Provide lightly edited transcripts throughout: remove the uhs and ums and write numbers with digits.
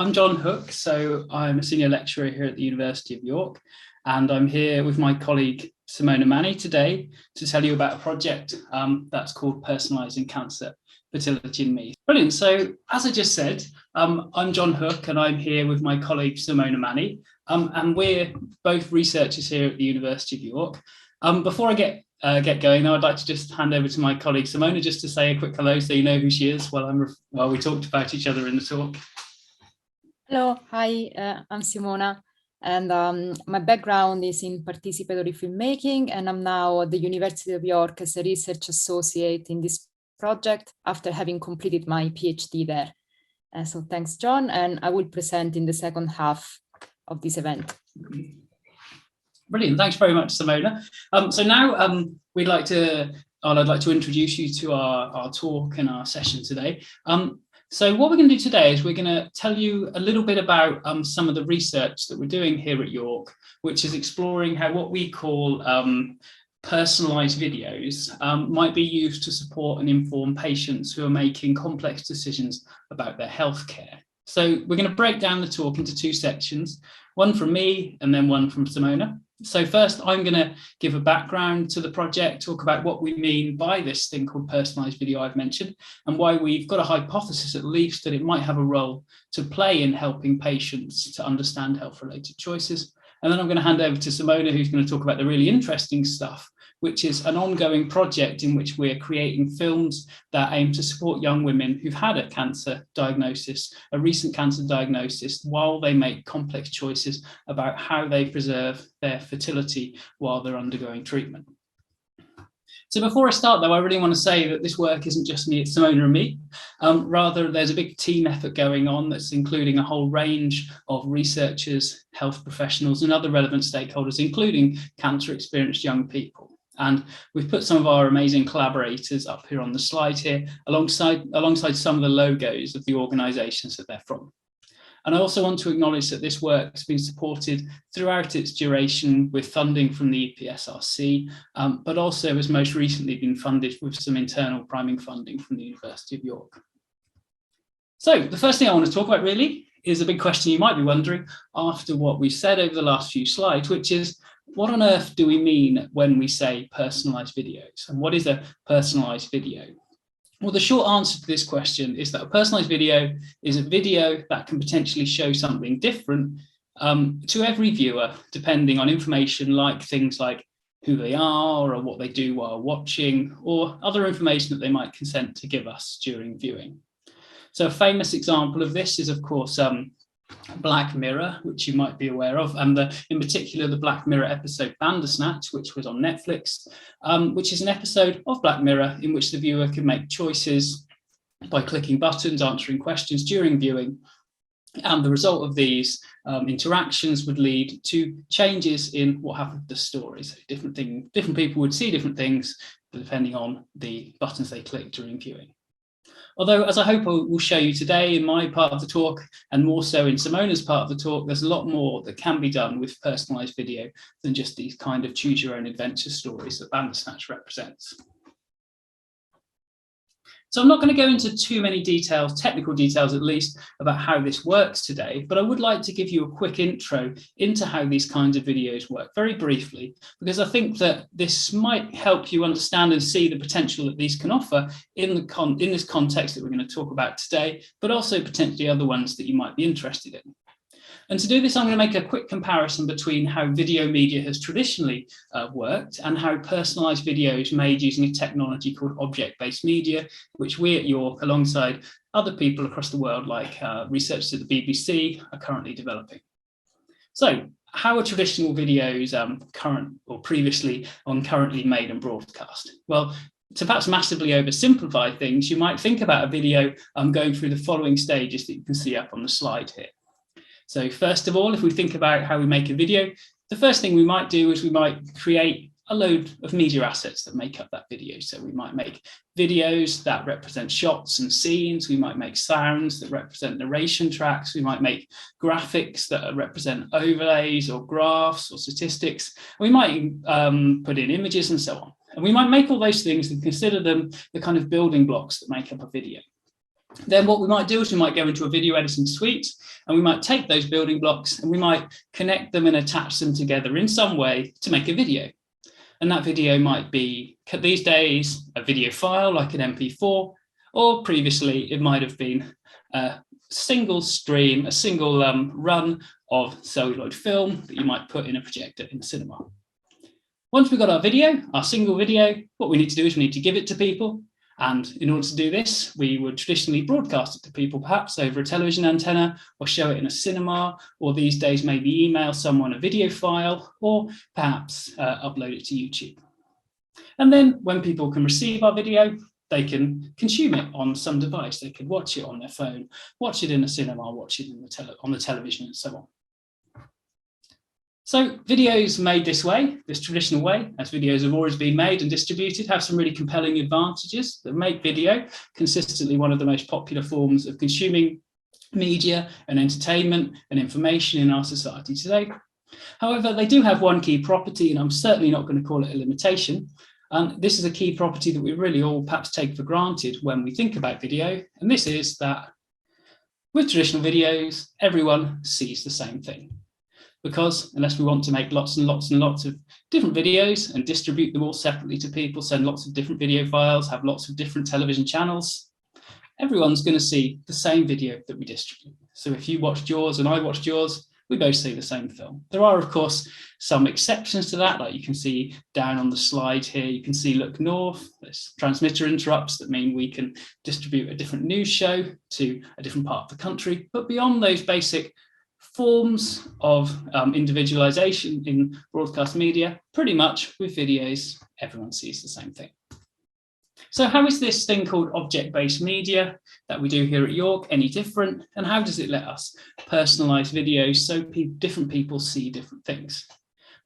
I'm John Hook, so I'm a senior lecturer here at the University of York, and I'm here with my colleague Simona Manni today to tell you about a project that's called Personalising Cancer, Fertility and Me. Brilliant. So as I just said, I'm John Hook and I'm here with my colleague Simona Manni, and we're both researchers here at the University of York. Before I get going, though, I'd like to just hand over to my colleague Simona just to say a quick hello so you know who she is while we talked about each other in the talk. Hello, hi, I'm Simona, and my background is in participatory filmmaking, and I'm now at the University of York as a research associate in this project after having completed my PhD there. So thanks, John, and I will present in the second half of this event. Brilliant, thanks very much, Simona. So now I'd like to introduce you to our talk and our session today. So what we're going to do today is we're going to tell you a little bit about some of the research that we're doing here at York, which is exploring how what we call personalised videos might be used to support and inform patients who are making complex decisions about their healthcare. So we're going to break down the talk into two sections, one from me and then one from Simona. So first, I'm going to give a background to the project, talk about what we mean by this thing called personalised video I've mentioned, and why we've got a hypothesis at least that it might have a role to play in helping patients to understand health-related choices. And then I'm going to hand over to Simona, who's going to talk about the really interesting stuff, which is an ongoing project in which we're creating films that aim to support young women who've had a cancer diagnosis, a recent cancer diagnosis, while they make complex choices about how they preserve their fertility while they're undergoing treatment. So before I start, though, I really want to say that this work isn't just me, it's Simona and me. Rather, there's a big team effort going on that's including a whole range of researchers, health professionals, and other relevant stakeholders, including cancer-experienced young people. And we've put some of our amazing collaborators up here on the slide here, alongside some of the logos of the organisations that they're from. And I also want to acknowledge that this work has been supported throughout its duration with funding from the EPSRC, but also has most recently been funded with some internal priming funding from the University of York. So the first thing I want to talk about really is a big question you might be wondering after what we've said over the last few slides, which is, what on earth do we mean when we say personalised videos? And what is a personalised video? Well, the short answer to this question is that a personalised video is a video that can potentially show something different to every viewer, depending on information like things like who they are or what they do while watching, or other information that they might consent to give us during viewing. So a famous example of this is, of course, Black Mirror, which you might be aware of, and in particular the Black Mirror episode Bandersnatch, which was on Netflix, which is an episode of Black Mirror in which the viewer can make choices by clicking buttons, answering questions during viewing, and the result of these interactions would lead to changes in what happened to the story. So different people would see different things depending on the buttons they clicked during viewing. Although, as I hope I will show you today in my part of the talk, and more so in Simona's part of the talk, there's a lot more that can be done with personalised video than just these kind of choose your own adventure stories that Bandersnatch represents. So I'm not going to go into too many details, technical details at least, about how this works today, but I would like to give you a quick intro into how these kinds of videos work, very briefly, because I think that this might help you understand and see the potential that these can offer in this context that we're going to talk about today, but also potentially other ones that you might be interested in. And to do this, I'm going to make a quick comparison between how video media has traditionally worked and how personalised video is made using a technology called object-based media, which we at York, alongside other people across the world, like researchers at the BBC, are currently developing. So how are traditional videos currently made and broadcast? Well, to perhaps massively oversimplify things, you might think about a video going through the following stages that you can see up on the slide here. So first of all, if we think about how we make a video, the first thing we might do is we might create a load of media assets that make up that video. So we might make videos that represent shots and scenes. We might make sounds that represent narration tracks. We might make graphics that represent overlays or graphs or statistics. We might put in images and so on. And we might make all those things and consider them the kind of building blocks that make up a video. Then what we might do is we might go into a video editing suite and we might take those building blocks and we might connect them and attach them together in some way to make a video. And that video might be, these days, a video file like an MP4, or previously it might have been a single stream, a single run of celluloid film that you might put in a projector in the cinema. Once we've got our video, our single video, what we need to do is we need to give it to people. And in order to do this, we would traditionally broadcast it to people, perhaps over a television antenna, or show it in a cinema, or these days maybe email someone a video file, or perhaps upload it to YouTube. And then when people can receive our video, they can consume it on some device. They could watch it on their phone, watch it in a cinema, watch it on the television, and so on. So videos made this way, this traditional way, as videos have always been made and distributed, have some really compelling advantages that make video consistently one of the most popular forms of consuming media and entertainment and information in our society today. However, they do have one key property, and I'm certainly not going to call it a limitation. This is a key property that we really all perhaps take for granted when we think about video, and this is that with traditional videos, everyone sees the same thing. Because unless we want to make lots and lots and lots of different videos and distribute them all separately to people, send lots of different video files, have lots of different television channels, everyone's going to see the same video that we distribute. So if you watched yours and I watched yours, we both see the same film. There are, of course, some exceptions to that, like you can see down on the slide here, you can see look north, there's transmitter interrupts that mean we can distribute a different news show to a different part of the country. But beyond those basic forms of individualization in broadcast media, pretty much with videos, everyone sees the same thing. So how is this thing called object-based media that we do here at York any different? And how does it let us personalize videos so different people see different things?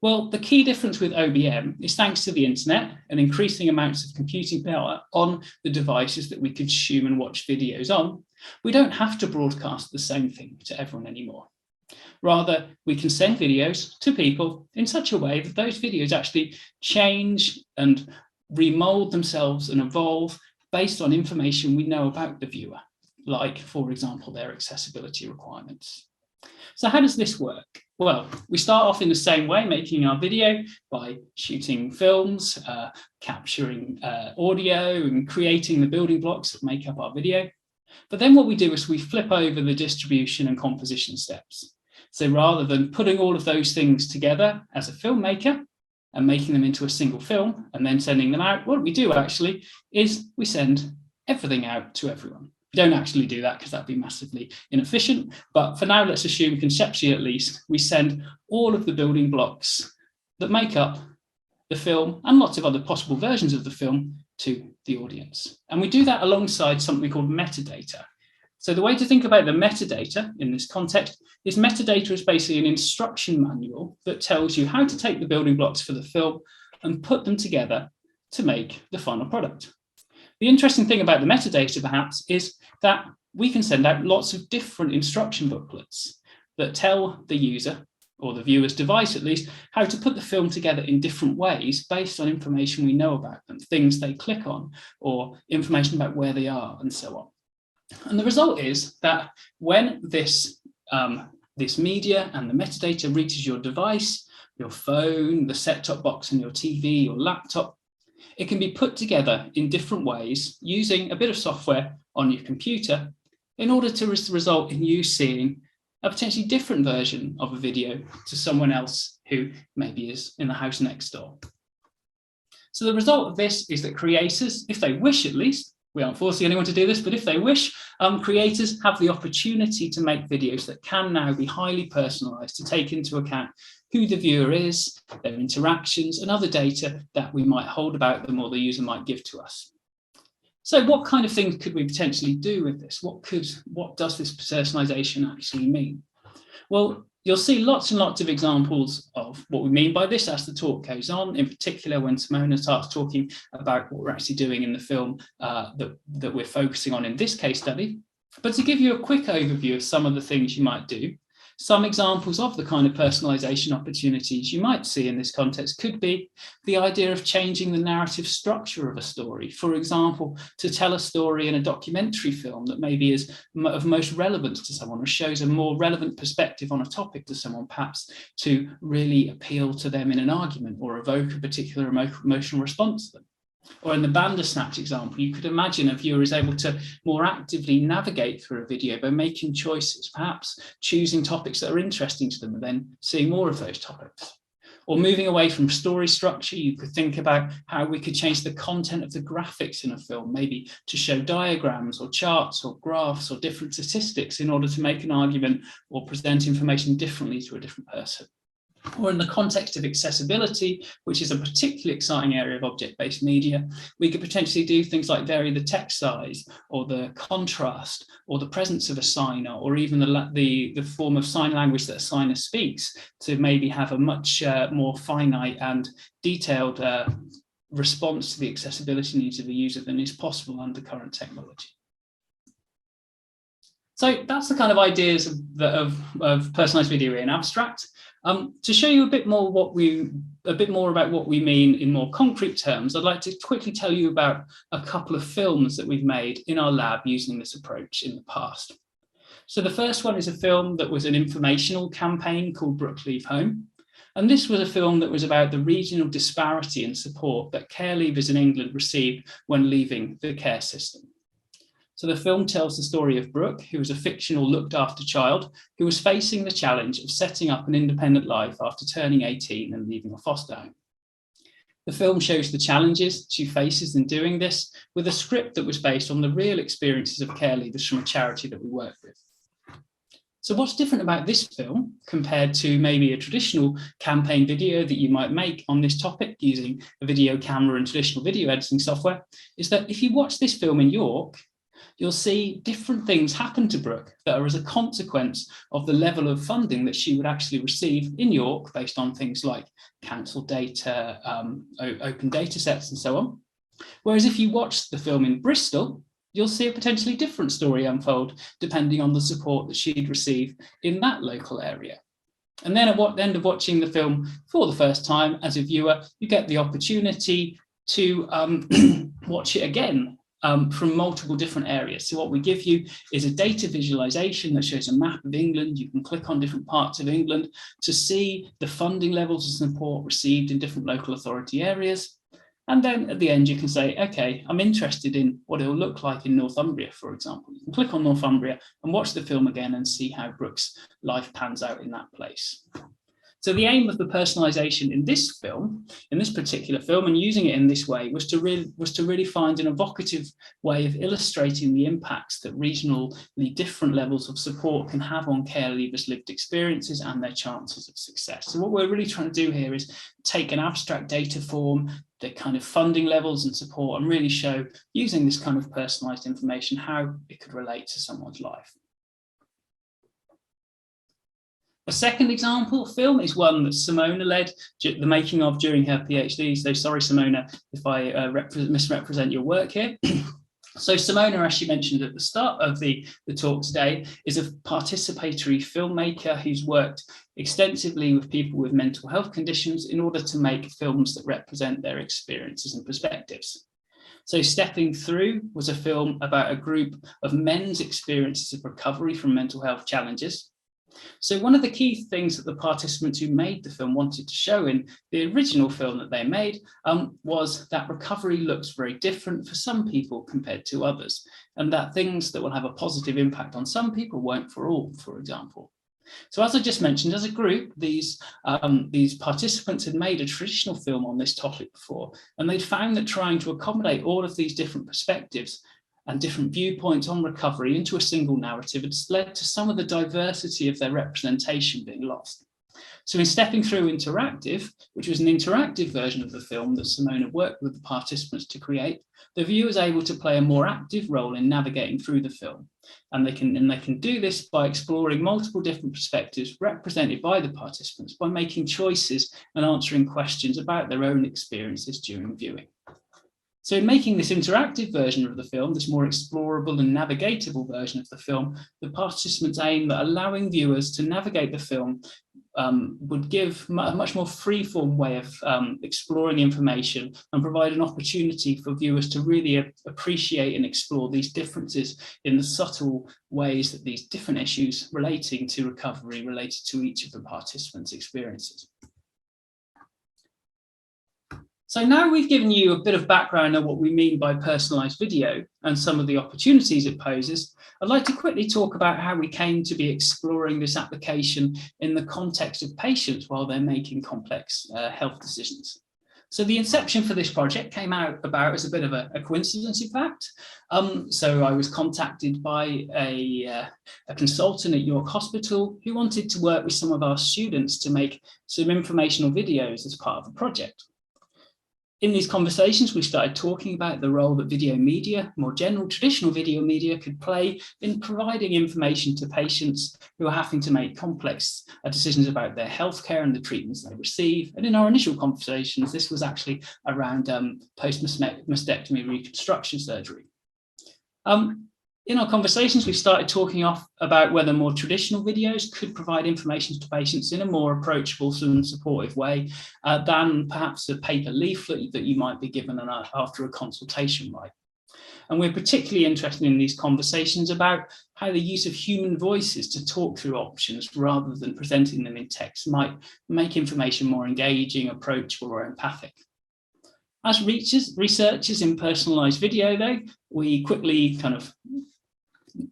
Well, the key difference with OBM is thanks to the internet and increasing amounts of computing power on the devices that we consume and watch videos on, we don't have to broadcast the same thing to everyone anymore. Rather, we can send videos to people in such a way that those videos actually change and remold themselves and evolve based on information we know about the viewer, like, for example, their accessibility requirements. So how does this work? Well, we start off in the same way, making our video by shooting films, capturing audio and creating the building blocks that make up our video. But then what we do is we flip over the distribution and composition steps. So rather than putting all of those things together as a filmmaker and making them into a single film and then sending them out, what we do actually is we send everything out to everyone. We don't actually do that because that'd be massively inefficient. But for now, let's assume conceptually at least, we send all of the building blocks that make up the film and lots of other possible versions of the film to the audience. And we do that alongside something called metadata. So the way to think about the metadata in this context is metadata is basically an instruction manual that tells you how to take the building blocks for the film and put them together to make the final product. The interesting thing about the metadata, perhaps, is that we can send out lots of different instruction booklets that tell the user, or the viewer's device at least, how to put the film together in different ways based on information we know about them, things they click on, or information about where they are, and so on. And the result is that when this media and the metadata reaches your device, your phone, the set-top box on your TV, your laptop, it can be put together in different ways using a bit of software on your computer in order to result in you seeing a potentially different version of a video to someone else who maybe is in the house next door. So the result of this is that creators, if they wish at least, we aren't forcing anyone to do this, but if they wish, creators have the opportunity to make videos that can now be highly personalized to take into account who the viewer is, their interactions, and other data that we might hold about them or the user might give to us. So what kind of things could we potentially do with this? What does this personalization actually mean? Well, you'll see lots and lots of examples of what we mean by this as the talk goes on, in particular when Simona starts talking about what we're actually doing in the film that we're focusing on in this case study. But to give you a quick overview of some of the things you might do, Some examples of the kind of personalisation opportunities you might see in this context could be the idea of changing the narrative structure of a story. For example, to tell a story in a documentary film that maybe is of most relevance to someone or shows a more relevant perspective on a topic to someone, perhaps to really appeal to them in an argument or evoke a particular emotional response to them. Or in the Bandersnatch example, you could imagine a viewer is able to more actively navigate through a video by making choices, perhaps choosing topics that are interesting to them and then seeing more of those topics. Or moving away from story structure, you could think about how we could change the content of the graphics in a film, maybe to show diagrams or charts or graphs or different statistics in order to make an argument or present information differently to a different person. Or in the context of accessibility, which is a particularly exciting area of object-based media, we could potentially do things like vary the text size or the contrast or the presence of a signer, or even the form of sign language that a signer speaks to maybe have a much more finite and detailed response to the accessibility needs of the user than is possible under current technology. So that's the kind of ideas of personalized video in abstract. To show you a bit more about what we mean in more concrete terms, I'd like to quickly tell you about a couple of films that we've made in our lab using this approach in the past. So the first one is a film that was an informational campaign called Brooke Leave Home. And this was a film that was about the regional disparity in support that care leavers in England received when leaving the care system. So the film tells the story of Brooke, who was a fictional looked after child who was facing the challenge of setting up an independent life after turning 18 and leaving a foster home. The film shows the challenges she faces in doing this with a script that was based on the real experiences of care leavers from a charity that we work with. So what's different about this film compared to maybe a traditional campaign video that you might make on this topic using a video camera and traditional video editing software is that if you watch this film in York, you'll see different things happen to Brooke that are as a consequence of the level of funding that she would actually receive in York based on things like council data, open data sets and so on. Whereas if you watch the film in Bristol, you'll see a potentially different story unfold depending on the support that she'd receive in that local area. And then at the end of watching the film for the first time as a viewer, you get the opportunity to watch it again from multiple different areas. So what we give you is a data visualization that shows a map of England. You can click on different parts of England to see the funding levels of support received in different local authority areas. And then at the end, you can say, okay, I'm interested in what it'll look like in Northumbria, for example. You can click on Northumbria and watch the film again and see how Brooke's life pans out in that place. So the aim of the personalization in this film, in this particular film, and using it in this way was to really find an evocative way of illustrating the impacts that regionally different levels of support can have on care leavers' lived experiences and their chances of success. So what we're really trying to do here is take an abstract data form, the kind of funding levels and support, and really show, using this kind of personalized information, how it could relate to someone's life. A second example film is one that Simona led the making of during her PhD. So sorry, Simona, if I misrepresent your work here. So Simona, as she mentioned at the start of the talk today, is a participatory filmmaker who's worked extensively with people with mental health conditions in order to make films that represent their experiences and perspectives. So Stepping Through was a film about a group of men's experiences of recovery from mental health challenges. So one of the key things that the participants who made the film wanted to show in the original film that they made was that recovery looks very different for some people compared to others, and that things that will have a positive impact on some people won't for all, for example. So as I just mentioned, as a group, these participants had made a traditional film on this topic before, and they'd found that trying to accommodate all of these different perspectives and different viewpoints on recovery into a single narrative had led to some of the diversity of their representation being lost. So in Stepping Through Interactive, which was an interactive version of the film that Simona worked with the participants to create, the viewer is able to play a more active role in navigating through the film. And they can do this by exploring multiple different perspectives represented by the participants by making choices and answering questions about their own experiences during viewing. So in making this interactive version of the film, this more explorable and navigatable version of the film, the participants aim at allowing viewers to navigate the film would give a much more free-form way of exploring information and provide an opportunity for viewers to really appreciate and explore these differences in the subtle ways that these different issues relating to recovery related to each of the participants' experiences. So now we've given you a bit of background on what we mean by personalised video and some of the opportunities it poses. I'd like to quickly talk about how we came to be exploring this application in the context of patients while they're making complex health decisions. So the inception for this project came about as a bit of a coincidence, in fact. So I was contacted by a consultant at York Hospital who wanted to work with some of our students to make some informational videos as part of the project. In these conversations, we started talking about the role that video media, more general traditional video media, could play in providing information to patients who are having to make complex decisions about their healthcare and the treatments they receive. And in our initial conversations, this was actually around post-mastectomy reconstruction surgery. In our conversations, we started talking about whether more traditional videos could provide information to patients in a more approachable and supportive way than perhaps a paper leaflet that you might be given after a consultation, right? And we're particularly interested in these conversations about how the use of human voices to talk through options rather than presenting them in text might make information more engaging, approachable, or empathic. As researchers in personalised video, though, we quickly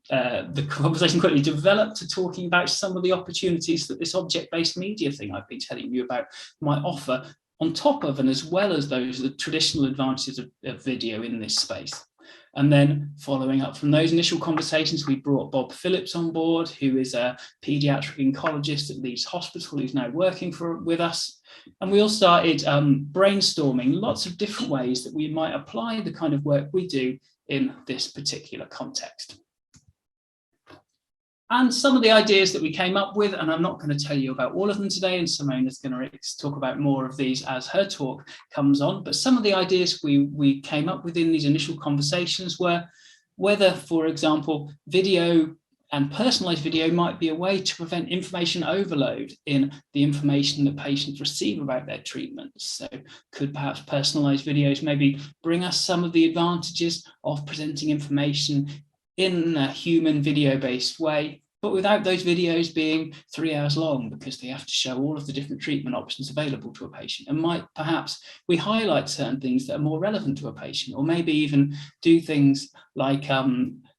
the conversation quickly developed to talking about some of the opportunities that this object-based media thing I've been telling you about might offer on top of and as well as the traditional advantages of video in this space. And then following up from those initial conversations, we brought Bob Phillips on board, who is a paediatric oncologist at Leeds Hospital, who's now working with us. And we all started brainstorming lots of different ways that we might apply the kind of work we do in this particular context. And some of the ideas that we came up with, and I'm not going to tell you about all of them today, and Simona's going to talk about more of these as her talk comes on, but some of the ideas we came up with in these initial conversations were whether, for example, video and personalised video might be a way to prevent information overload in the information that patients receive about their treatments. So could perhaps personalised videos maybe bring us some of the advantages of presenting information in a human video-based way, but without those videos being 3 hours long because they have to show all of the different treatment options available to a patient, and might perhaps we highlight certain things that are more relevant to a patient, or maybe even do things like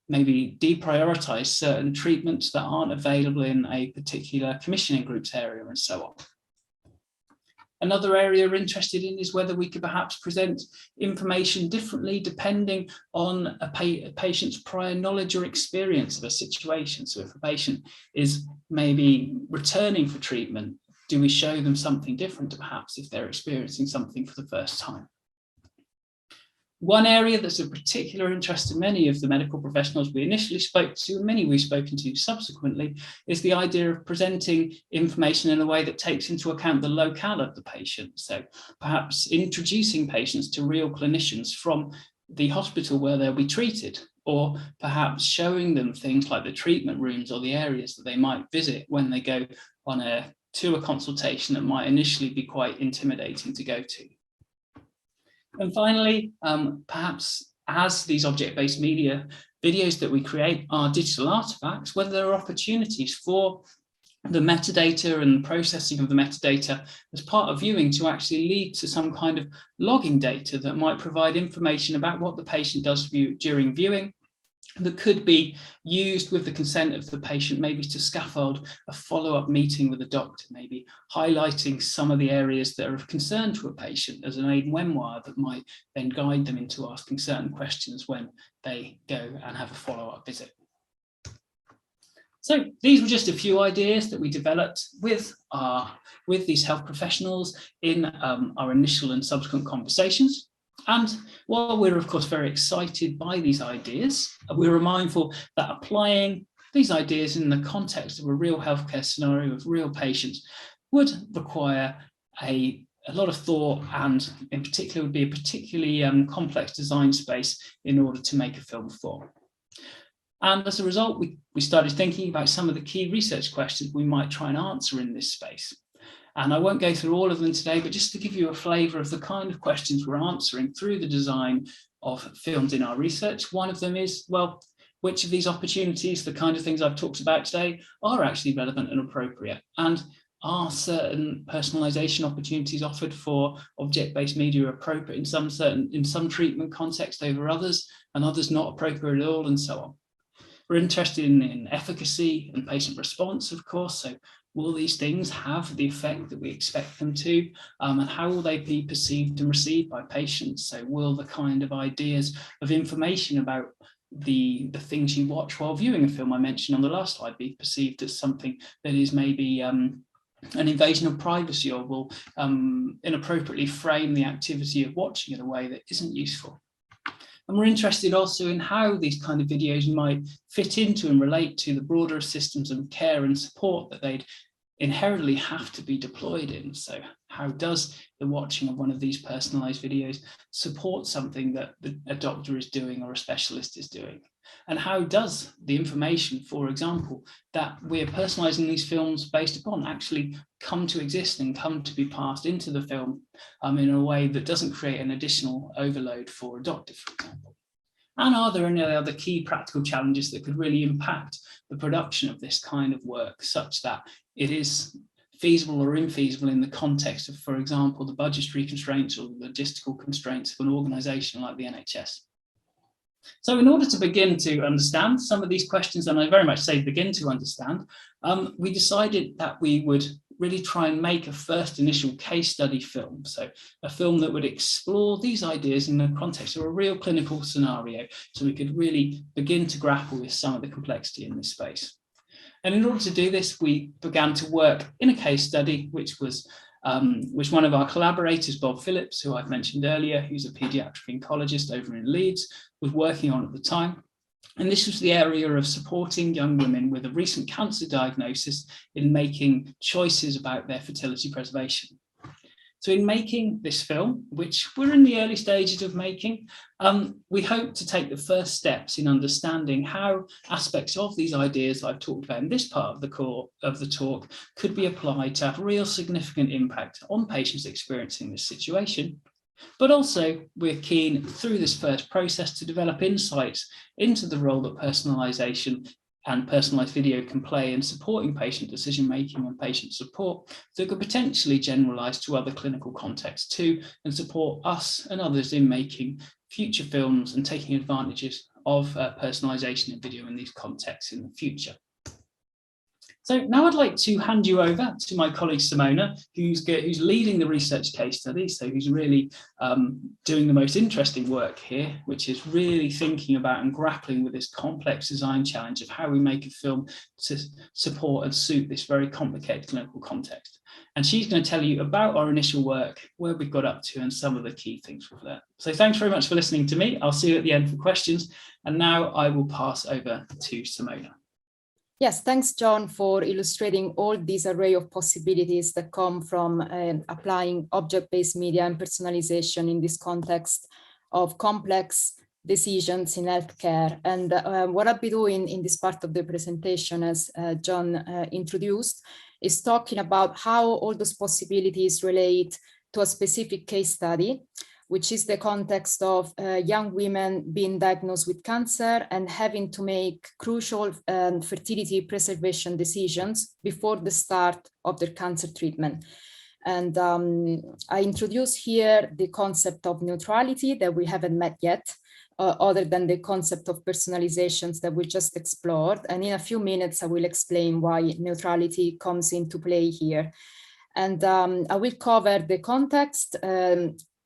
maybe deprioritize certain treatments that aren't available in a particular commissioning group's area and so on. Another area we're interested in is whether we could perhaps present information differently depending on a patient's prior knowledge or experience of a situation. So if a patient is maybe returning for treatment, do we show them something different to perhaps if they're experiencing something for the first time? One area that's of particular interest to many of the medical professionals we initially spoke to, and many we've spoken to subsequently, is the idea of presenting information in a way that takes into account the locale of the patient. So perhaps introducing patients to real clinicians from the hospital where they'll be treated, or perhaps showing them things like the treatment rooms or the areas that they might visit when they go to a consultation that might initially be quite intimidating to go to. And finally, perhaps as these object-based media videos that we create are digital artifacts, whether there are opportunities for the metadata and the processing of the metadata as part of viewing to actually lead to some kind of logging data that might provide information about what the patient does during viewing, that could be used with the consent of the patient, maybe to scaffold a follow-up meeting with a doctor, maybe highlighting some of the areas that are of concern to a patient as an aid memoir that might then guide them into asking certain questions when they go and have a follow-up visit. So these were just a few ideas that we developed with these health professionals in our initial and subsequent conversations. And while we're, of course, very excited by these ideas, we were mindful that applying these ideas in the context of a real healthcare scenario of real patients would require a a lot of thought, and in particular would be a particularly complex design space in order to make a film for. And as a result, we started thinking about some of the key research questions we might try and answer in this space. And I won't go through all of them today, but just to give you a flavour of the kind of questions we're answering through the design of films in our research. One of them is, well, which of these opportunities, the kind of things I've talked about today, are actually relevant and appropriate? And are certain personalisation opportunities offered for object-based media appropriate in some treatment context over others, and others not appropriate at all, and so on? We're interested in efficacy and patient response, of course. So will these things have the effect that we expect them to? And how will they be perceived and received by patients? So will the kind of ideas of information about the things you watch while viewing a film I mentioned on the last slide be perceived as something that is maybe an invasion of privacy, or will inappropriately frame the activity of watching in a way that isn't useful? And we're interested also in how these kind of videos might fit into and relate to the broader systems of care and support that they'd inherently have to be deployed in. So how does the watching of one of these personalised videos support something that a doctor is doing or a specialist is doing? And how does the information, for example, that we're personalising these films based upon actually come to exist and come to be passed into the film in a way that doesn't create an additional overload for a doctor, for example? And are there any other key practical challenges that could really impact the production of this kind of work, such that it is feasible or infeasible in the context of, for example, the budgetary constraints or the logistical constraints of an organisation like the NHS? So in order to begin to understand some of these questions, and I very much say begin to understand, we decided that we would really try and make a first initial case study film. So a film that would explore these ideas in the context of a real clinical scenario, so we could really begin to grapple with some of the complexity in this space. And in order to do this, we began to work in a case study, which one of our collaborators, Bob Phillips, who I've mentioned earlier, who's a paediatric oncologist over in Leeds, was working on at the time. And this was the area of supporting young women with a recent cancer diagnosis in making choices about their fertility preservation. So in making this film, which we're in the early stages of making, we hope to take the first steps in understanding how aspects of these ideas I've talked about in this part of the core of the talk could be applied to have real significant impact on patients experiencing this situation. But also, we're keen through this first process to develop insights into the role that personalisation and personalised video can play in supporting patient decision-making and patient support that could potentially generalise to other clinical contexts too, and support us and others in making future films and taking advantages of personalisation in video in these contexts in the future. So now I'd like to hand you over to my colleague Simona, who's leading the research case study, so who's really doing the most interesting work here, which is really thinking about and grappling with this complex design challenge of how we make a film to support and suit this very complicated clinical context. And she's going to tell you about our initial work, where we've got up to, and some of the key things we've learned. So thanks very much for listening to me. I'll see you at the end for questions. And now I will pass over to Simona. Yes, thanks, John, for illustrating all these array of possibilities that come from applying object-based media and personalization in this context of complex decisions in healthcare. And what I'll be doing in this part of the presentation, as John introduced, is talking about how all those possibilities relate to a specific case study, which is the context of young women being diagnosed with cancer and having to make crucial fertility preservation decisions before the start of their cancer treatment. And I introduce here the concept of neutrality that we haven't met yet, other than the concept of personalizations that we just explored. And in a few minutes, I will explain why neutrality comes into play here. And I will cover the context,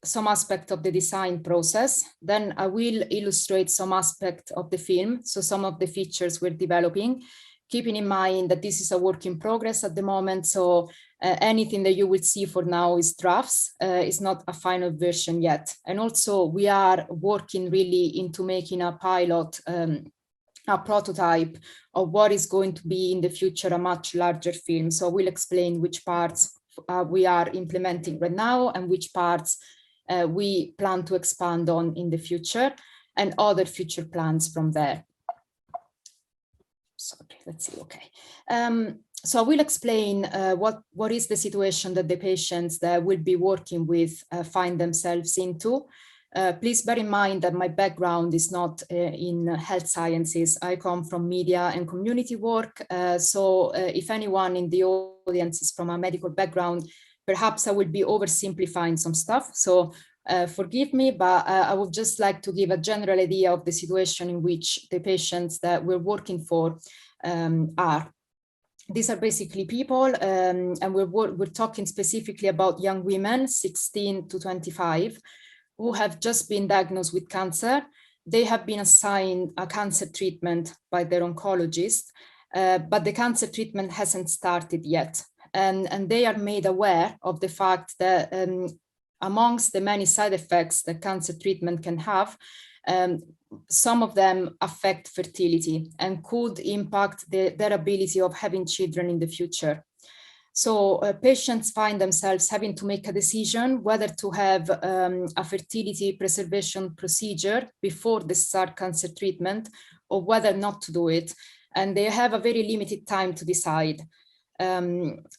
some aspect of the design process. Then I will illustrate some aspect of the film, so some of the features we're developing, keeping in mind that this is a work in progress at the moment, so anything that you will see for now is drafts, it's not a final version yet. And also we are working really into making a pilot, a prototype of what is going to be in the future a much larger film. So I will explain which parts we are implementing right now and which parts we plan to expand on in the future, and other future plans from there. Sorry, let's see, okay. So I will explain what is the situation that the patients that will be working with find themselves into. Please bear in mind that my background is not in health sciences. I come from media and community work. So if anyone in the audience is from a medical background, perhaps I will be oversimplifying some stuff. So forgive me, but I would just like to give a general idea of the situation in which the patients that we're working for are. These are basically people, and we're talking specifically about young women, 16 to 25, who have just been diagnosed with cancer. They have been assigned a cancer treatment by their oncologist, but the cancer treatment hasn't started yet. And they are made aware of the fact that amongst the many side effects that cancer treatment can have, some of them affect fertility and could impact their ability of having children in the future. So patients find themselves having to make a decision whether to have a fertility preservation procedure before they start cancer treatment or whether not to do it. And they have a very limited time to decide.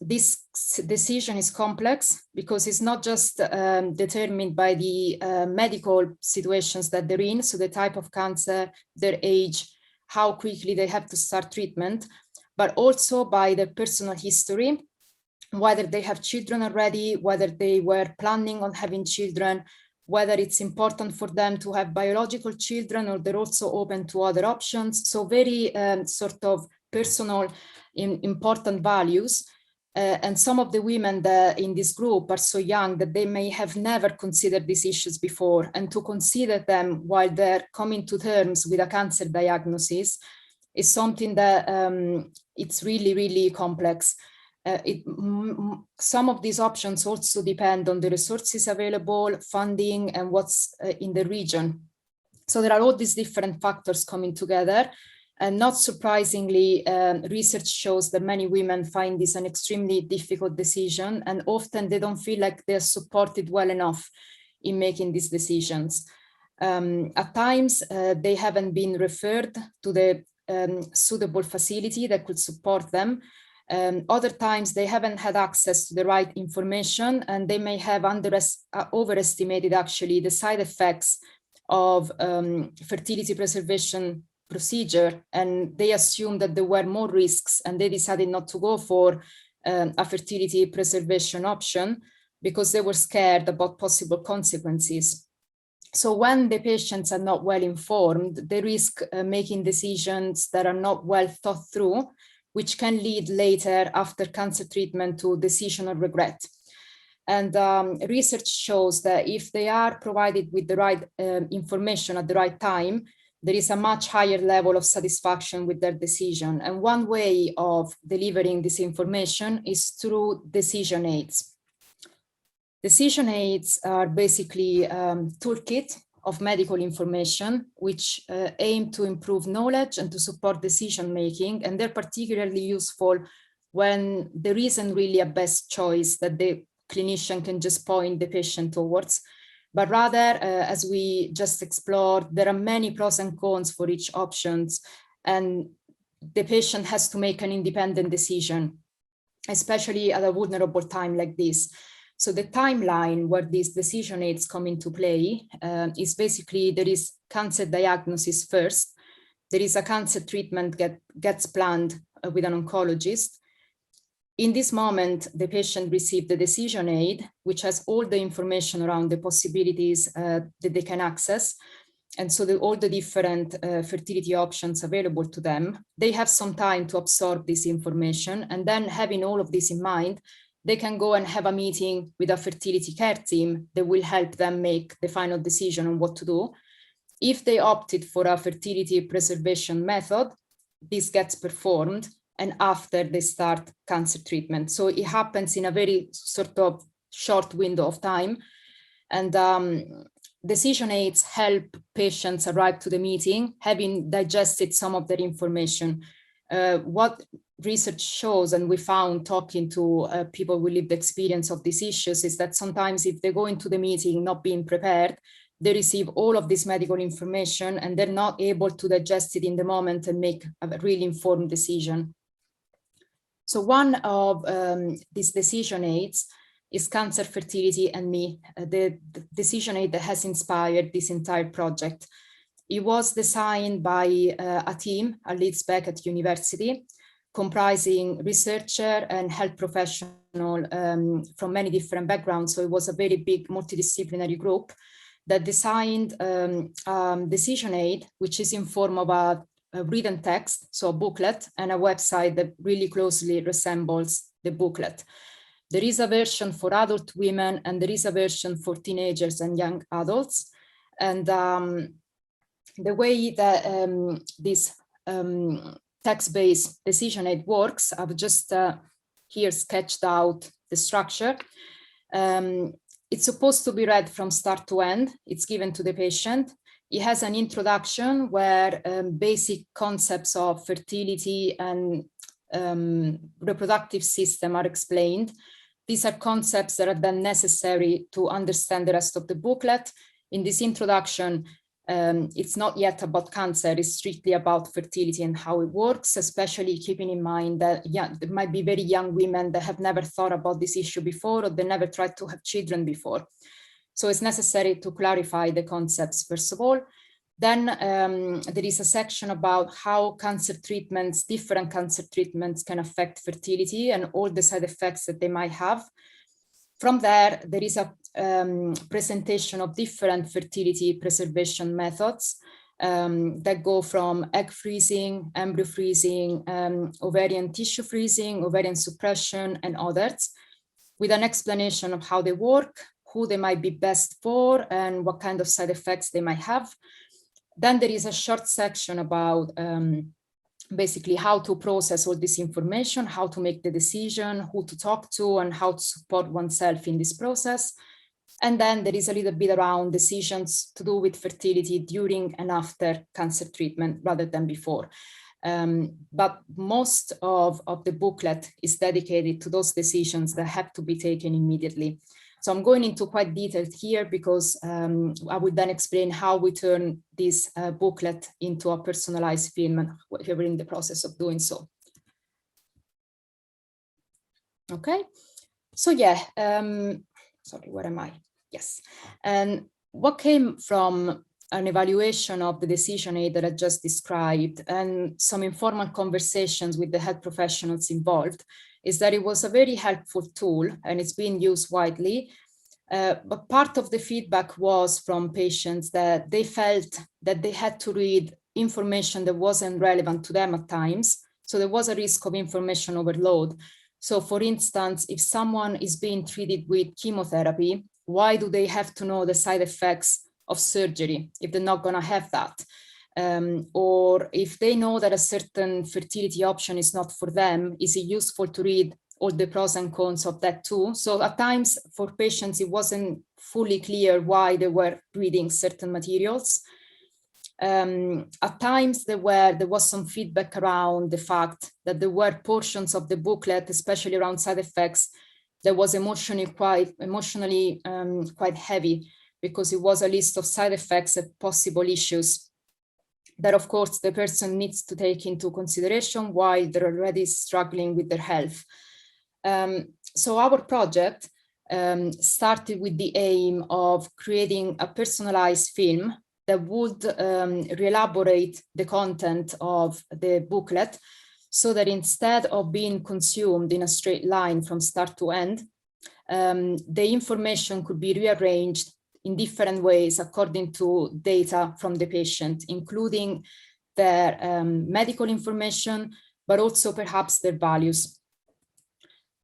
This decision is complex because it's not just determined by the medical situations that they're in, so the type of cancer, their age, how quickly they have to start treatment, but also by their personal history, whether they have children already, whether they were planning on having children, whether it's important for them to have biological children or they're also open to other options. So very sort of personal, important values. And some of the women that in this group are so young that they may have never considered these issues before, and to consider them while they're coming to terms with a cancer diagnosis is something that it's really, really complex. Some of these options also depend on the resources available, funding, and what's in the region. So there are all these different factors coming together. And not surprisingly, research shows that many women find this an extremely difficult decision, and often they don't feel like they're supported well enough in making these decisions. At times, they haven't been referred to the suitable facility that could support them. Other times, they haven't had access to the right information, and they may have overestimated actually the side effects of fertility preservation procedure, and they assumed that there were more risks, and they decided not to go for a fertility preservation option because they were scared about possible consequences. So when the patients are not well informed, they risk making decisions that are not well thought through, which can lead later after cancer treatment to decision of regret. And research shows that if they are provided with the right information at the right time, there is a much higher level of satisfaction with their decision. And one way of delivering this information is through decision aids. Decision aids are basically toolkit of medical information, which aim to improve knowledge and to support decision-making. And they're particularly useful when there isn't really a best choice that the clinician can just point the patient towards. But rather, as we just explored, there are many pros and cons for each options, and the patient has to make an independent decision, especially at a vulnerable time like this. So the timeline where these decision aids come into play is basically there is cancer diagnosis first, there is a cancer treatment gets planned with an oncologist. In this moment, the patient received the decision aid, which has all the information around the possibilities that they can access. And so all the different fertility options available to them, they have some time to absorb this information. And then having all of this in mind, they can go and have a meeting with a fertility care team that will help them make the final decision on what to do. If they opted for a fertility preservation method, this gets performed, and after they start cancer treatment. So it happens in a very sort of short window of time. And decision aids help patients arrive to the meeting, having digested some of their information. what research shows, and we found talking to people with lived experience of these issues, is that sometimes if they go into the meeting not being prepared, they receive all of this medical information and they're not able to digest it in the moment and make a really informed decision. So one of these decision aids is Cancer, Fertility and Me, the decision aid that has inspired this entire project. It was designed by a team at Leeds Beckett University, comprising researcher and health professional from many different backgrounds. So it was a very big multidisciplinary group that designed decision aid, which is in form of a written text, so a booklet, and a website that really closely resembles the booklet. There is a version for adult women and there is a version for teenagers and young adults. And the way that this text-based decision aid works, I've just here sketched out the structure. It's supposed to be read from start to end. It's given to the patient. It has an introduction where basic concepts of fertility and reproductive system are explained. These are concepts that are then necessary to understand the rest of the booklet. In this introduction, it's not yet about cancer, it's strictly about fertility and how it works, especially keeping in mind that there might be very young women that have never thought about this issue before, or they never tried to have children before. So it's necessary to clarify the concepts, first of all. Then there is a section about how cancer treatments, different cancer treatments can affect fertility and all the side effects that they might have. From there is a presentation of different fertility preservation methods that go from egg freezing, embryo freezing, ovarian tissue freezing, ovarian suppression, and others, with an explanation of how they work, who they might be best for, and what kind of side effects they might have. Then there is a short section about basically how to process all this information, how to make the decision, who to talk to, and how to support oneself in this process. And then there is a little bit around decisions to do with fertility during and after cancer treatment rather than before. But most of the booklet is dedicated to those decisions that have to be taken immediately. So I'm going into quite detailed here because I would then explain how we turn this booklet into a personalized film, and we're in the process of doing so. Okay, so yeah, sorry, where am I? Yes, and what came from an evaluation of the decision aid that I just described and some informal conversations with the health professionals involved is that it was a very helpful tool and it's being used widely. But part of the feedback was from patients that they felt that they had to read information that wasn't relevant to them at times. So there was a risk of information overload. So for instance, if someone is being treated with chemotherapy, why do they have to know the side effects of surgery if they're not going to have that? Or if they know that a certain fertility option is not for them, is it useful to read all the pros and cons of that too? So at times for patients, it wasn't fully clear why they were reading certain materials. At times there was some feedback around the fact that there were portions of the booklet, especially around side effects, that was emotionally quite heavy because it was a list of side effects and possible issues that of course the person needs to take into consideration while they're already struggling with their health. So our project started with the aim of creating a personalized film that would re-elaborate the content of the booklet so that instead of being consumed in a straight line from start to end, the information could be rearranged in different ways according to data from the patient, including their medical information, but also perhaps their values.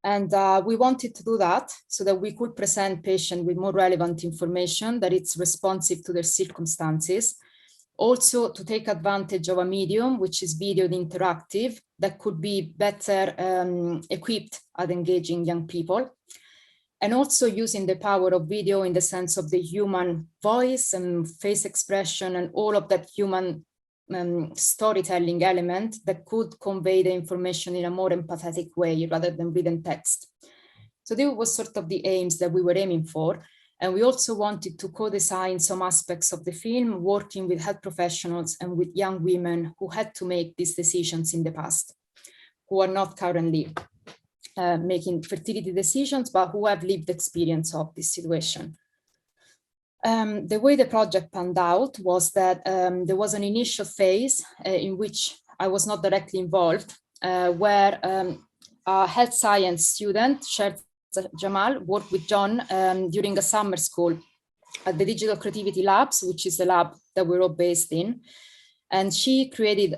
And we wanted to do that so that we could present patients with more relevant information that it's responsive to their circumstances. Also to take advantage of a medium, which is video and interactive, that could be better equipped at engaging young people. And also using the power of video in the sense of the human voice and face expression and all of that human storytelling element that could convey the information in a more empathetic way rather than written text. So this was sort of the aims that we were aiming for. And we also wanted to co-design some aspects of the film, working with health professionals and with young women who had to make these decisions in the past, who are not currently making fertility decisions, but who have lived experience of this situation. The way the project panned out was that there was an initial phase in which I was not directly involved, where a health science student, Jamal, worked with Jon during a summer school at the Digital Creativity Labs, which is the lab that we're all based in. And she created,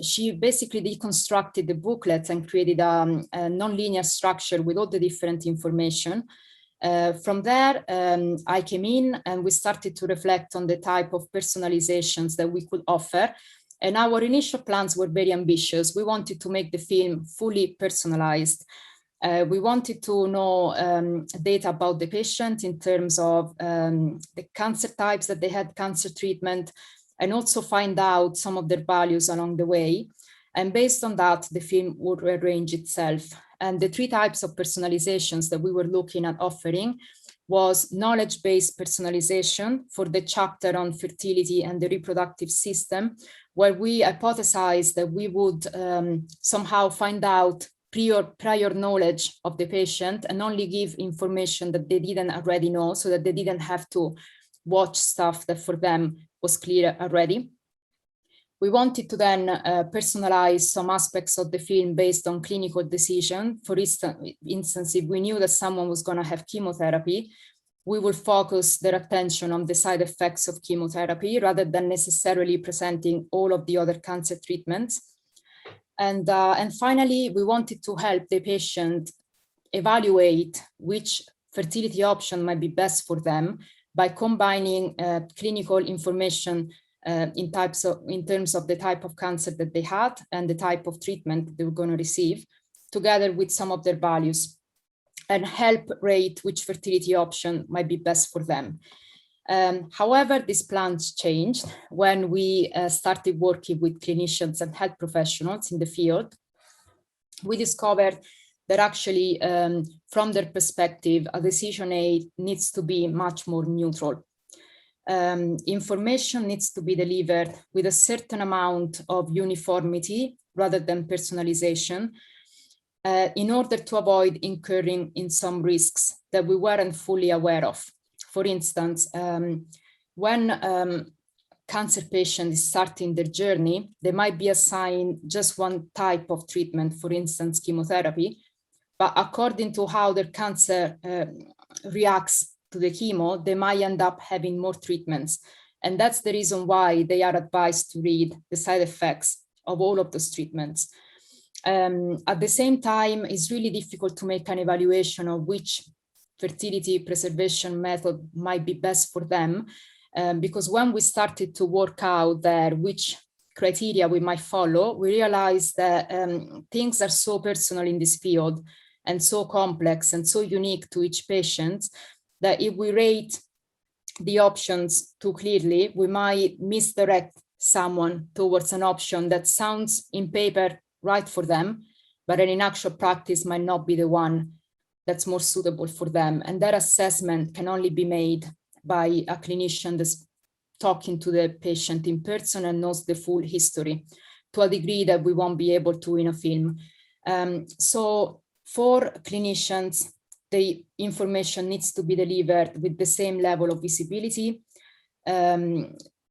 she basically deconstructed the booklet and created a non-linear structure with all the different information. From there, I came in and we started to reflect on the type of personalizations that we could offer. And our initial plans were very ambitious. We wanted to make the film fully personalized. We wanted to know data about the patient in terms of the cancer types that they had cancer treatment, and also find out some of their values along the way. And based on that, the film would rearrange itself. And the three types of personalizations that we were looking at offering was knowledge-based personalization for the chapter on fertility and the reproductive system, where we hypothesized that we would somehow find out prior knowledge of the patient and only give information that they didn't already know, so that they didn't have to watch stuff that for them was clear already. We wanted to then personalize some aspects of the film based on clinical decision. For instance, if we knew that someone was going to have chemotherapy, we would focus their attention on the side effects of chemotherapy rather than necessarily presenting all of the other cancer treatments. And finally, we wanted to help the patient evaluate which fertility option might be best for them by combining clinical information in terms of the type of cancer that they had and the type of treatment they were going to receive, together with some of their values, and help rate which fertility option might be best for them. However, these plans changed when we started working with clinicians and health professionals in the field. We discovered that actually, from their perspective, a decision aid needs to be much more neutral. Information needs to be delivered with a certain amount of uniformity rather than personalization, in order to avoid incurring in some risks that we weren't fully aware of. For instance, when cancer patient is starting their journey, they might be assigned just one type of treatment, for instance, chemotherapy, but according to how their cancer reacts to the chemo, they might end up having more treatments. And that's the reason why they are advised to read the side effects of all of those treatments. At the same time, it's really difficult to make an evaluation of which fertility preservation method might be best for them, because when we started to work out there which criteria we might follow, we realized that things are so personal in this field and so complex and so unique to each patient that if we rate the options too clearly, we might misdirect someone towards an option that sounds in paper right for them, but in actual practice might not be the one that's more suitable for them. And that assessment can only be made by a clinician that's talking to the patient in person and knows the full history to a degree that we won't be able to in a film. So for clinicians, the information needs to be delivered with the same level of visibility.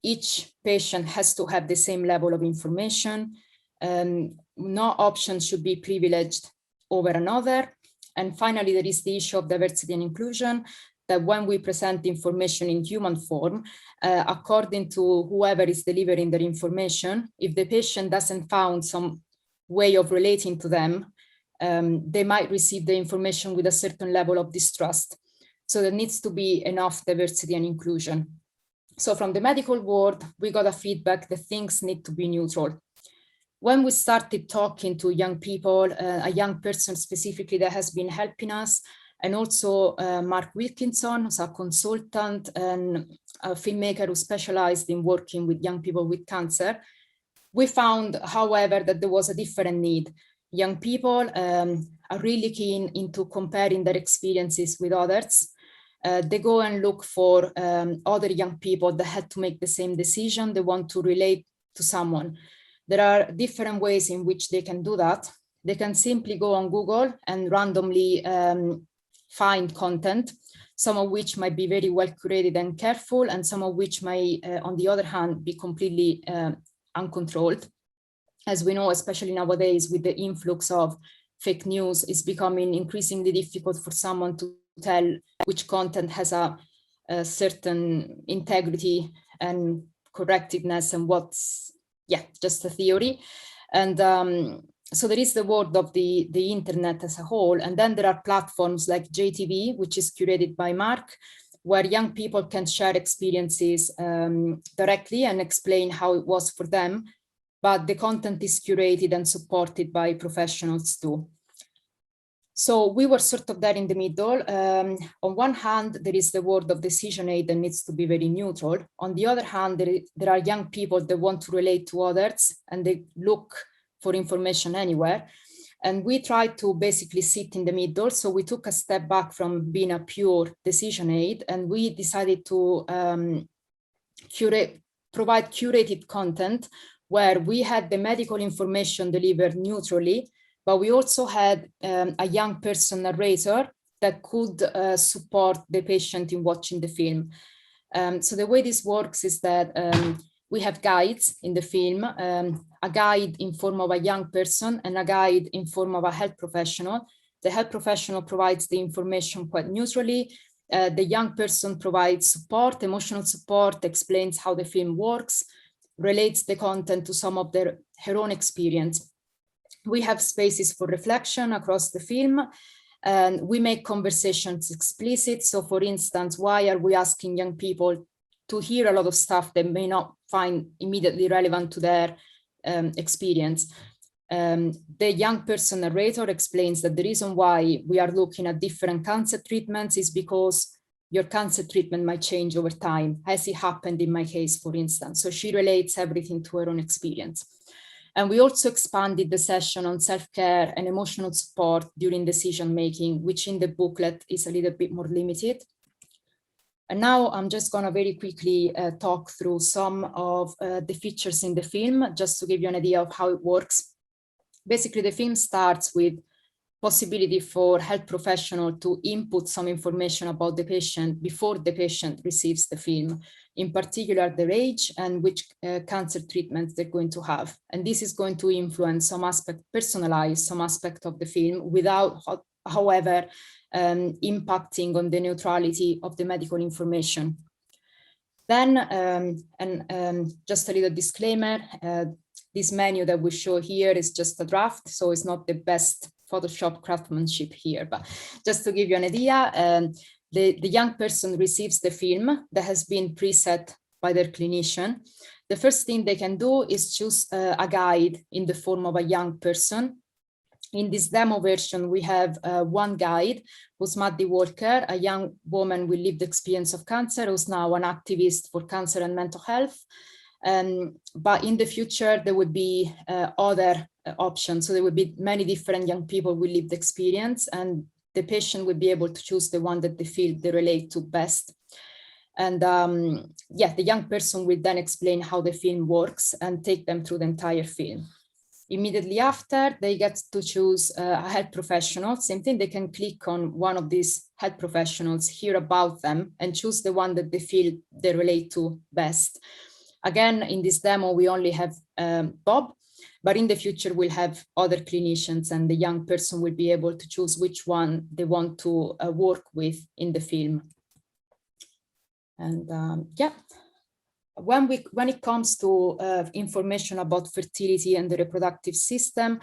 Each patient has to have the same level of information. No option should be privileged over another. And finally, there is the issue of diversity and inclusion, that when we present information in human form, according to whoever is delivering their information, if the patient doesn't find some way of relating to them, they might receive the information with a certain level of distrust. So there needs to be enough diversity and inclusion. So from the medical world, we got a feedback that things need to be neutral. When we started talking to young people, a young person specifically that has been helping us, and also Mark Wilkinson, who's a consultant and a filmmaker who specialized in working with young people with cancer, We found, however, that there was a different need. Young people are really keen into comparing their experiences with others. They go and look for other young people that had to make the same decision. They want to relate to someone. There are different ways in which they can do that. They can simply go on Google and randomly find content, some of which might be very well curated and careful, and some of which may, on the other hand, be completely uncontrolled. As we know, especially nowadays with the influx of fake news, it's becoming increasingly difficult for someone to tell which content has a certain integrity and correctness and what's, just a theory. And so there is the world of the internet as a whole. And then there are platforms like JTV, which is curated by Mark, where young people can share experiences directly and explain how it was for them. But the content is curated and supported by professionals too. So we were sort of there in the middle. On one hand, there is the world of decision aid that needs to be very neutral. On the other hand, there are young people that want to relate to others and they look for information anywhere. And we tried to basically sit in the middle. So we took a step back from being a pure decision aid, and we decided to provide curated content where we had the medical information delivered neutrally, but we also had a young person narrator that could support the patient in watching the film. So the way this works is that we have guides in the film, a guide in form of a young person and a guide in form of a health professional. The health professional provides the information quite neutrally. The young person provides support, emotional support, explains how the film works, relates the content to some of her own experience. We have spaces for reflection across the film, and we make conversations explicit. So for instance, why are we asking young people to hear a lot of stuff they may not find immediately relevant to their experience? The young person narrator explains that the reason why we are looking at different cancer treatments is because your cancer treatment might change over time, as it happened in my case, for instance. So she relates everything to her own experience. And we also expanded the session on self-care and emotional support during decision-making, which in the booklet is a little bit more limited. And now I'm just going to very quickly talk through some of the features in the film, just to give you an idea of how it works. Basically, the film starts with possibility for health professional to input some information about the patient before the patient receives the film, in particular their age and which cancer treatments they're going to have. And this is going to influence some aspect, personalize some aspect of the film without, however, impacting on the neutrality of the medical information. Then, just a little disclaimer, this menu that we show here is just a draft, so it's not the best Photoshop craftsmanship here, but just to give you an idea, the young person receives the film that has been preset by their clinician. The first thing they can do is choose a guide in the form of a young person. In this demo version, we have one guide who's Maddie Walker, a young woman with lived experience of cancer, who's now an activist for cancer and mental health. But in the future, there would be other options. So there would be many different young people with lived experience, and the patient would be able to choose the one that they feel they relate to best. And the young person will then explain how the film works and take them through the entire film. Immediately after, they get to choose a health professional. Same thing, they can click on one of these health professionals, hear about them, and choose the one that they feel they relate to best. Again, in this demo, we only have Bob, but in the future, we'll have other clinicians, and the young person will be able to choose which one they want to work with in the film. And when it comes to information about fertility and the reproductive system,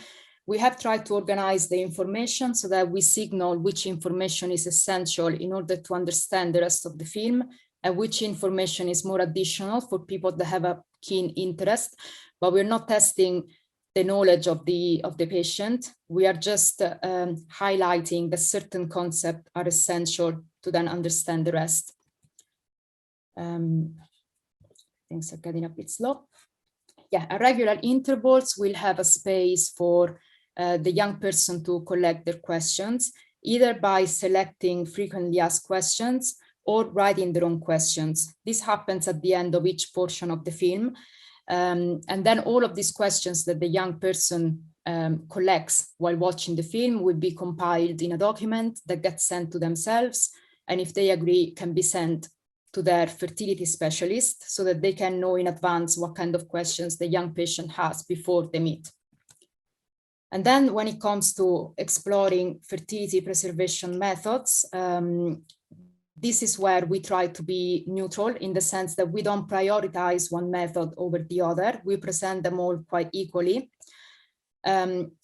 we have tried to organize the information so that we signal which information is essential in order to understand the rest of the film, and which information is more additional for people that have a keen interest. But we're not testing the knowledge of the patient. We are just highlighting that certain concepts are essential to then understand the rest. Things are getting a bit slow. at regular intervals, we'll have a space for the young person to collect their questions, either by selecting frequently asked questions or writing their own questions. This happens at the end of each portion of the film. And then all of these questions that the young person collects while watching the film will be compiled in a document that gets sent to themselves, and if they agree, can be sent to their fertility specialist so that they can know in advance what kind of questions the young patient has before they meet. And then when it comes to exploring fertility preservation methods, this is where we try to be neutral, in the sense that we don't prioritize one method over the other. We present them all quite equally.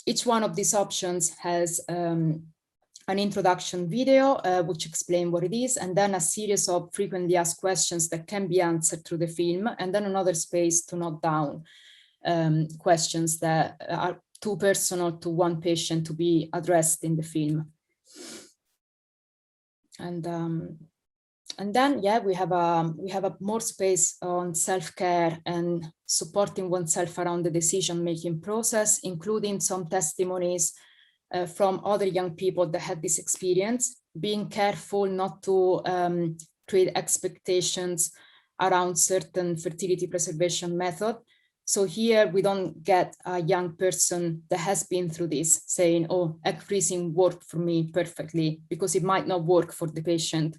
Each one of these options has an introduction video, which explains what it is, and then a series of frequently asked questions that can be answered through the film, and then another space to note down questions that are too personal to one patient to be addressed in the film. And then, yeah, we have a more space on self-care and supporting oneself around the decision-making process, including some testimonies from other young people that had this experience, being careful not to create expectations around certain fertility preservation method. So here we don't get a young person that has been through this saying, oh, egg freezing worked for me perfectly, because it might not work for the patient.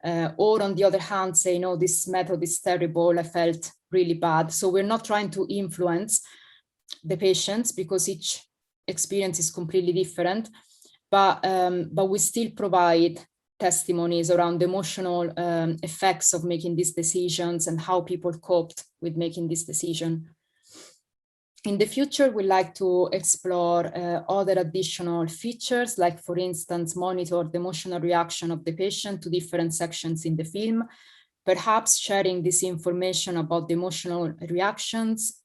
Or on the other hand, say, no, this method is terrible, I felt really bad. So we're not trying to influence the patients, because each experience is completely different, but we still provide testimonies around the emotional effects of making these decisions and how people coped with making this decision. In the future, we like to explore other additional features, like, for instance, monitor the emotional reaction of the patient to different sections in the film, perhaps sharing this information about the emotional reactions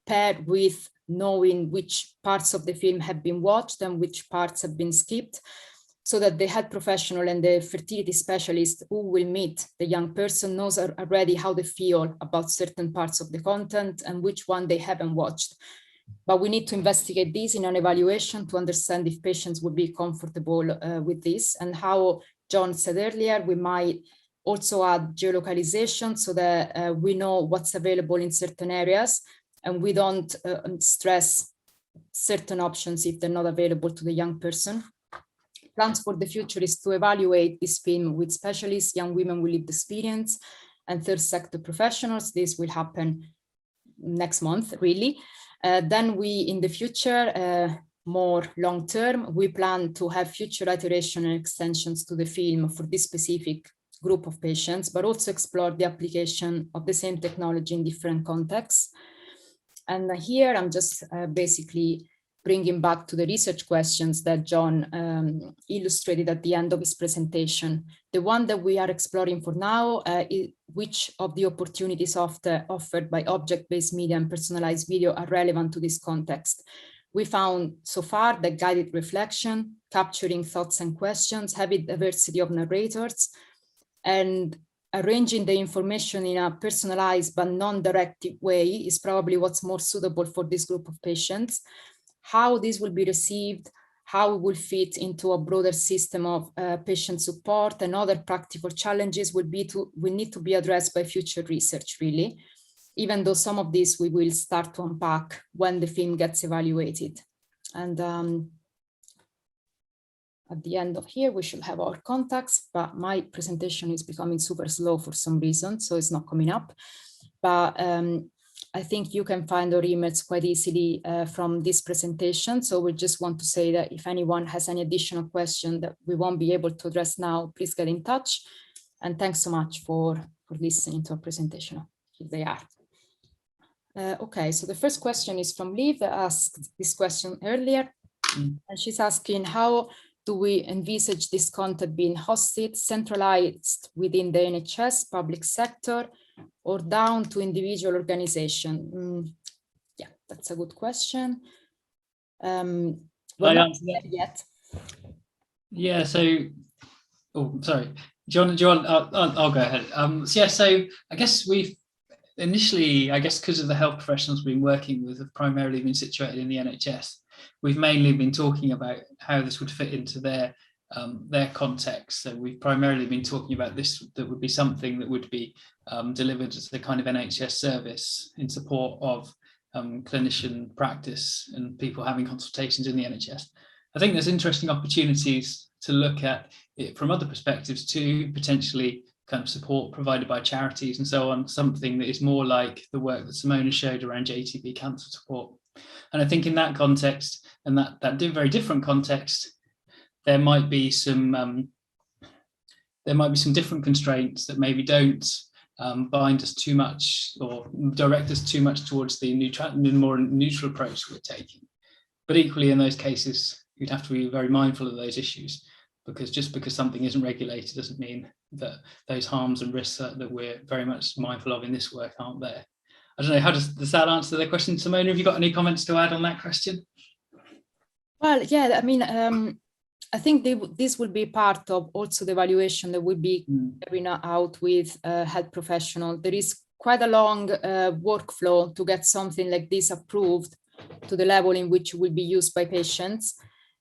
paired with knowing which parts of the film have been watched and which parts have been skipped, so that the health professional and the fertility specialist who will meet the young person knows already how they feel about certain parts of the content and which one they haven't watched. But we need to investigate this in an evaluation to understand if patients would be comfortable with this, and how Jon said earlier, we might also add geolocalization so that we know what's available in certain areas, and we don't stress certain options if they're not available to the young person. Plans for the future is to evaluate this film with specialists, young women with lived experience, and third sector professionals. This will happen next month, really. Then we, in the future, more long term, we plan to have future iteration and extensions to the film for this specific group of patients, but also explore the application of the same technology in different contexts. And here I'm just basically bringing back to the research questions that Jon illustrated at the end of his presentation. The one that we are exploring for now is which of the opportunities offered by object-based media and personalized video are relevant to this context. We found so far that guided reflection, capturing thoughts and questions, having diversity of narrators, and arranging the information in a personalized but non-directive way is probably what's more suitable for this group of patients. How this will be received, how it will fit into a broader system of patient support and other practical challenges will need to be addressed by future research, really, even though some of this we will start to unpack when the film gets evaluated. And at the end of here, we should have our contacts, but my presentation is becoming super slow for some reason, so it's not coming up. But I think you can find our emails quite easily from this presentation. So we just want to say that if anyone has any additional question that we won't be able to address now, please get in touch. And thanks so much for listening to our presentation. Here they are. Okay, so the first question is from Liv, that asked this question earlier. And she's asking, how do we envisage this content being hosted, centralized within the NHS public sector, or down to individual organization? Yeah, that's a good question. We're not there yet. Yeah, so, oh, sorry. Jon, I'll go ahead. So yeah, so I guess we've initially, I guess because of the health professionals we've been working with have primarily been situated in the NHS, we've mainly been talking about how this would fit into their context. So we've primarily been talking about this, that would be something that would be delivered as a kind of NHS service in support of clinician practice and people having consultations in the NHS. I think there's interesting opportunities to look at it from other perspectives too, potentially kind of support provided by charities and so on, something that is more like the work that Simona showed around JTB cancer support. And I think in that context, and that very different context, there might be some different constraints that maybe don't bind us too much or direct us too much towards the more neutral approach we're taking. But equally, in those cases, you'd have to be very mindful of those issues, because just because something isn't regulated doesn't mean that those harms and risks that we're very much mindful of in this work aren't there. I don't know, how does that answer the question? Simona, have you got any comments to add on that question? Well, yeah, I mean, I think this will be part of also the evaluation that will be carried out with health professional. There is quite a long workflow to get something like this approved to the level in which it will be used by patients.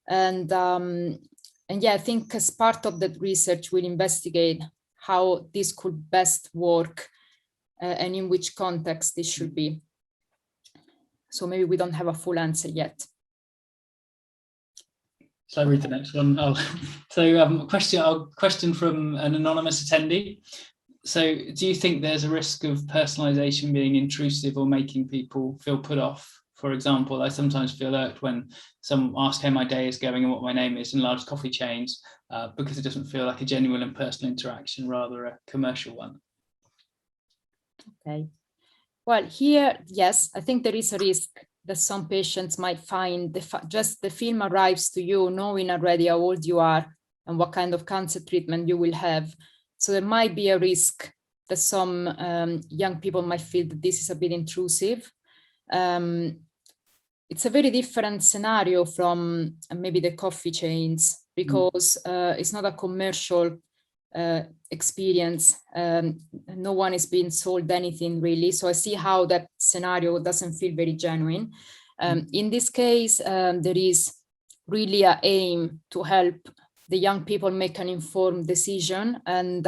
And yeah, I think as part of that research, we'll investigate how this could best work and in which context this should be. So maybe we don't have a full answer yet. So I read the next one. Question from an anonymous attendee. So do you think there's a risk of personalisation being intrusive or making people feel put off? For example, I sometimes feel irked when someone asks how my day is going and what my name is in large coffee chains, because it doesn't feel like a genuine and personal interaction, rather a commercial one. Okay. Well, here, yes, I think there is a risk that some patients might find just the film arrives to you knowing already how old you are and what kind of cancer treatment you will have. So there might be a risk that some young people might feel that this is a bit intrusive. It's a very different scenario from maybe the coffee chains, because it's not a commercial experience. No one is being sold anything really. So I see how that scenario doesn't feel very genuine. In this case, there is really an aim to help the young people make an informed decision. And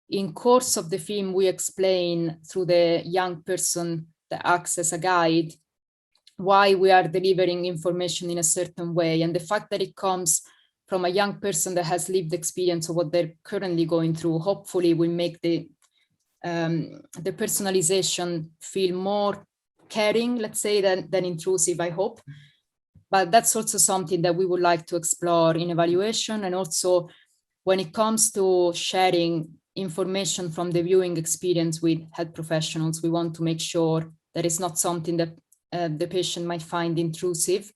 in course of the film, we explain through the young person that acts as a guide why we are delivering information in a certain way. And the fact that it comes from a young person that has lived experience of what they're currently going through, hopefully will make the personalization feel more caring, let's say, than intrusive, I hope. But that's also something that we would like to explore in evaluation. And also when it comes to sharing information from the viewing experience with health professionals, we want to make sure that it's not something that the patient might find intrusive.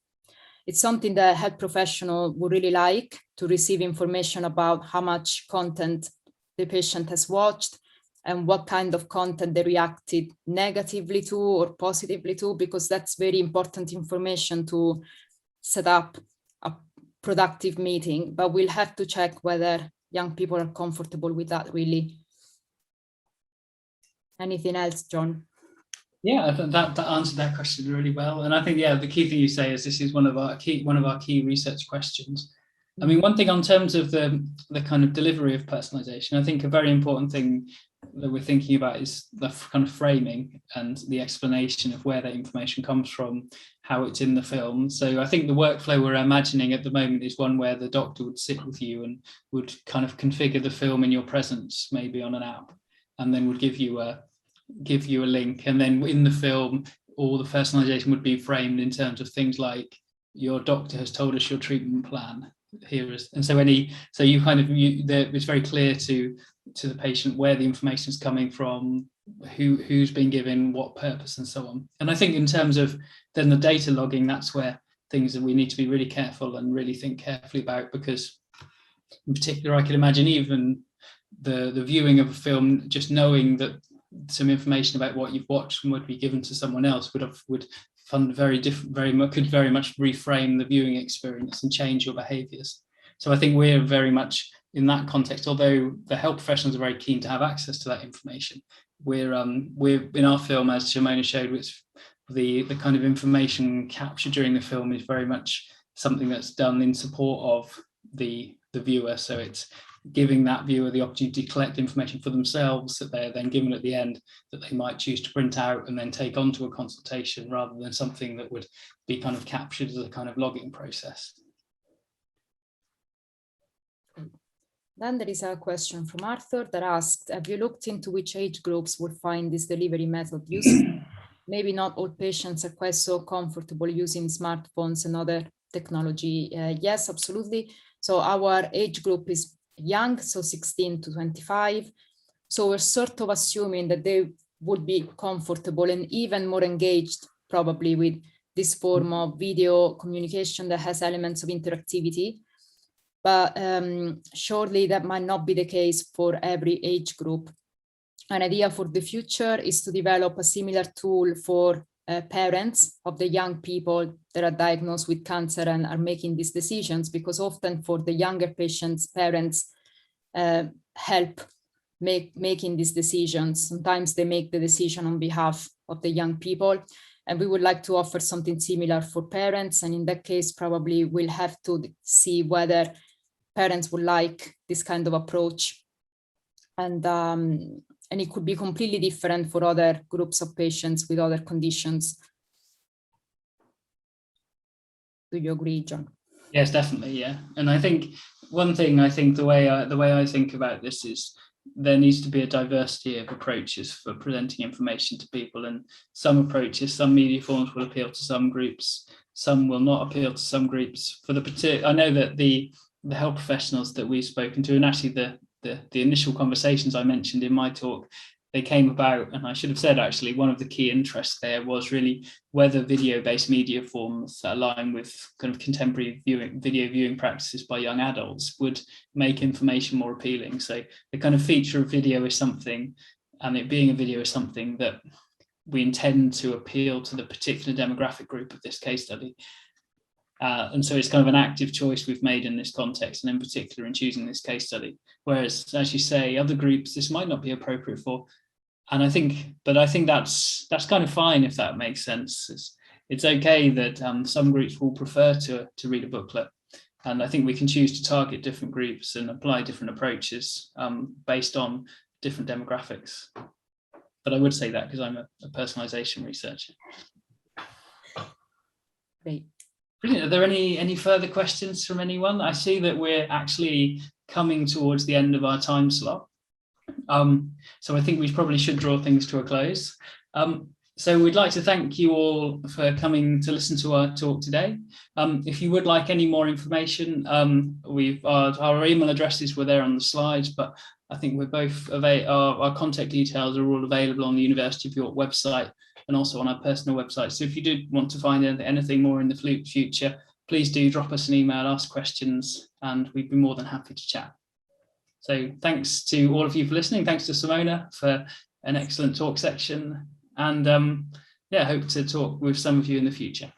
It's something that a health professional would really like, to receive information about how much content the patient has watched and what kind of content they reacted negatively to or positively to, because that's very important information to set up a productive meeting. But we'll have to check whether young people are comfortable with that really. Anything else, John? Yeah, that answered that question really well. And I think, yeah, the key thing you say is this is one of our key research questions. I mean, one thing on terms of the kind of delivery of personalization, I think a very important thing that we're thinking about is the kind of framing and the explanation of where that information comes from, how it's in the film. So I think the workflow we're imagining at the moment is one where the doctor would sit with you and would kind of configure the film in your presence, maybe on an app, and then would give you a link. And then in the film, all the personalization would be framed in terms of things like, your doctor has told us your treatment plan. Here is, and so you kind of, it's very clear to the patient where the information is coming from, who's been given what purpose, and so on. And I think in terms of then the data logging, that's where things that we need to be really careful and really think carefully about, because in particular, I can imagine even the viewing of a film, just knowing that some information about what you've watched and would be given to someone else could very much reframe the viewing experience and change your behaviours. So I think we're very much in that context, although the health professionals are very keen to have access to that information, we're in our film, as Simona showed, which the kind of information captured during the film is very much something that's done in support of the viewer. So it's giving that viewer the opportunity to collect information for themselves that they're then given at the end, that they might choose to print out and then take onto a consultation, rather than something that would be kind of captured as a kind of logging process. Then there is a question from Arthur that asked, have you looked into which age groups would find this delivery method useful? Maybe not all patients are quite so comfortable using smartphones and other technology. Yes, absolutely. So our age group is young, so 16 to 25. So we're sort of assuming that they would be comfortable and even more engaged probably with this form of video communication that has elements of interactivity. But surely that might not be the case for every age group. An idea for the future is to develop a similar tool for parents of the young people that are diagnosed with cancer and are making these decisions, because often for the younger patients, parents help making these decisions. Sometimes they make the decision on behalf of the young people. And we would like to offer something similar for parents. And in that case, probably we'll have to see whether parents would like this kind of approach. And it could be completely different for other groups of patients with other conditions. Do you agree, Jon? Yes, definitely. Yeah, and I think one thing, I think the way I think about this is there needs to be a diversity of approaches for presenting information to people, and some approaches, some media forms will appeal to some groups, some will not appeal to some groups. For the particular, I know that the health professionals that we've spoken to, and actually the initial conversations I mentioned in my talk, they came about, and I should have said actually, one of the key interests there was really whether video-based media forms that align with kind of contemporary video viewing practices by young adults would make information more appealing. So the kind of feature of video is something, and it being a video is something that we intend to appeal to the particular demographic group of this case study. And so it's kind of an active choice we've made in this context, and in particular in choosing this case study. Whereas, as you say, other groups this might not be appropriate for. And I think that's kind of fine if that makes sense. It's okay that some groups will prefer to read a booklet. And I think we can choose to target different groups and apply different approaches based on different demographics. But I would say that because I'm a personalisation researcher. Great. Brilliant. Are there any further questions from anyone? I see that we're actually coming towards the end of our time slot. So I think we probably should draw things to a close. So we'd like to thank you all for coming to listen to our talk today. If you would like any more information, our email addresses were there on the slides, but I think we're both our contact details are all available on the University of York website and also on our personal website. So if you did want to find anything more in the future, please do drop us an email, ask questions, and we'd be more than happy to chat. So thanks to all of you for listening. Thanks to Simona for an excellent talk section. And hope to talk with some of you in the future.